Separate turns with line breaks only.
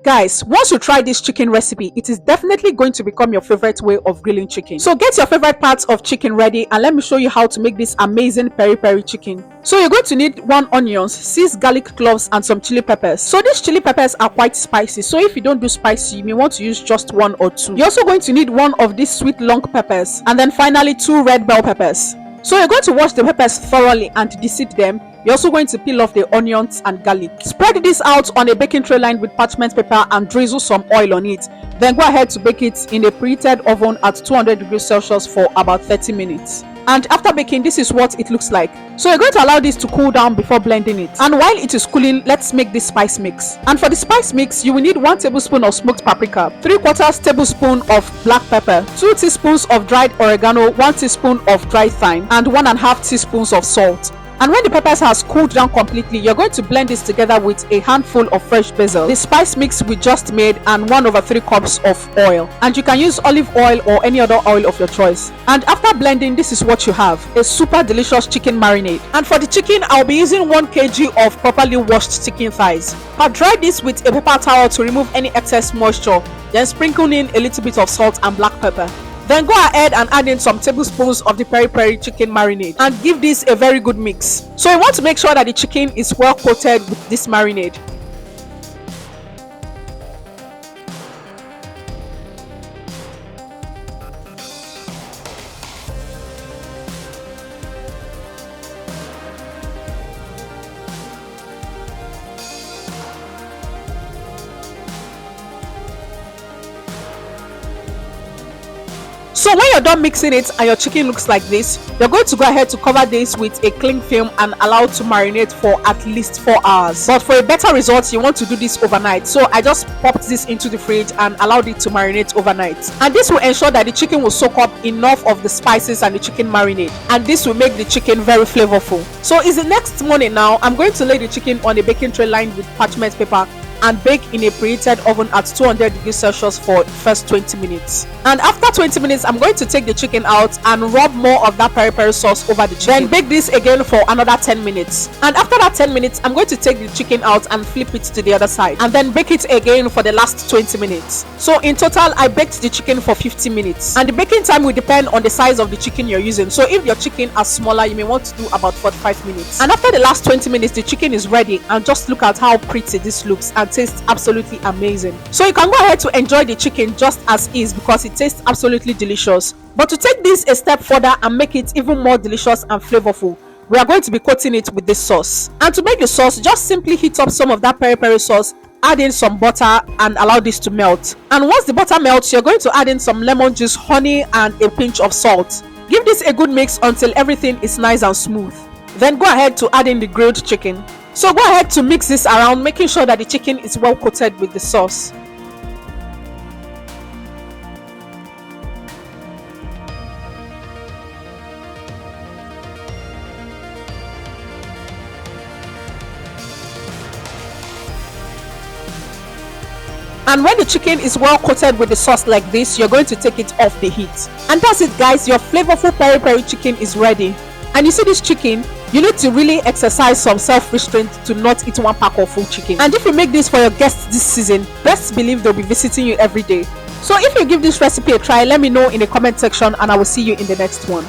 Guys, once you try this chicken recipe, it is definitely going to become your favorite way of grilling chicken. So get your favorite parts of chicken ready and let me show you how to make this amazing peri peri chicken. So you're going to need 1 onion, 6 garlic cloves and some chili peppers. So these chili peppers are quite spicy, so if you don't do spicy, you may want to use just 1 or 2. You're also going to need 1 of these sweet long peppers and then finally 2 red bell peppers. So you're going to wash the peppers thoroughly and deseed them. You're also going to peel off the onions and garlic. Spread this out on a baking tray lined with parchment paper and drizzle some oil on it. Then go ahead to bake it in a preheated oven at 200 degrees Celsius for about 30 minutes. And after baking, this is what it looks like. So you're going to allow this to cool down before blending it. And while it is cooling, let's make this spice mix. And for the spice mix, you will need 1 tablespoon of smoked paprika, 3/4 tablespoon of black pepper, 2 teaspoons of dried oregano, 1 teaspoon of dried thyme, and 1.5 teaspoons of salt. And when the peppers has cooled down completely, you're going to blend this together with a handful of fresh basil, the spice mix we just made, and 1/3 cups of oil. And you can use olive oil or any other oil of your choice. And after blending, this is what you have: a super delicious chicken marinade. And for the chicken, I'll be using 1 kg of properly washed chicken thighs. I'll dry this with a paper towel to remove any excess moisture, then sprinkle in a little bit of salt and black pepper. Then go ahead and add in some tablespoons of the peri peri chicken marinade and give this a very good mix. So you want to make sure that the chicken is well coated with this marinade. So when you're done mixing it and your chicken looks like this, you're going to go ahead to cover this with a cling film and allow it to marinate for at least 4 hours. But for a better result, you want to do this overnight. So I just popped this into the fridge and allowed it to marinate overnight. And this will ensure that the chicken will soak up enough of the spices and the chicken marinade. And this will make the chicken very flavorful. So it's the next morning now. I'm going to lay the chicken on a baking tray lined with parchment paper and bake in a preheated oven at 200 degrees Celsius for the first 20 minutes. And after 20 minutes, I'm going to take the chicken out and rub more of that peri peri sauce over the chicken. Then bake this again for another 10 minutes. And after that 10 minutes, I'm going to take the chicken out and flip it to the other side. And then bake it again for the last 20 minutes. So in total, I baked the chicken for 50 minutes. And the baking time will depend on the size of the chicken you're using. So if your chicken is smaller, you may want to do about 45 minutes. And after the last 20 minutes, the chicken is ready. And just look at how pretty this looks and tastes absolutely amazing. So you can go ahead to enjoy the chicken just as is because it tastes absolutely delicious. But to take this a step further and make it even more delicious and flavorful, we are going to be coating it with this sauce. And to make the sauce, just simply heat up some of that peri peri sauce, add in some butter and allow this to melt. And once the butter melts, you're going to add in some lemon juice, honey and a pinch of salt. Give this a good mix until everything is nice and smooth. Then go ahead to add in the grilled chicken. So go ahead to mix this around, making sure that the chicken is well coated with the sauce. And when the chicken is well coated with the sauce like this, you're going to take it off the heat. And that's it, guys. Your flavorful peri peri chicken is ready. And you see this chicken, you need to really exercise some self-restraint to not eat 1 pack of full chicken. And if you make this for your guests this season, best believe they'll be visiting you every day. So if you give this recipe a try, let me know in the comment section and I will see you in the next one.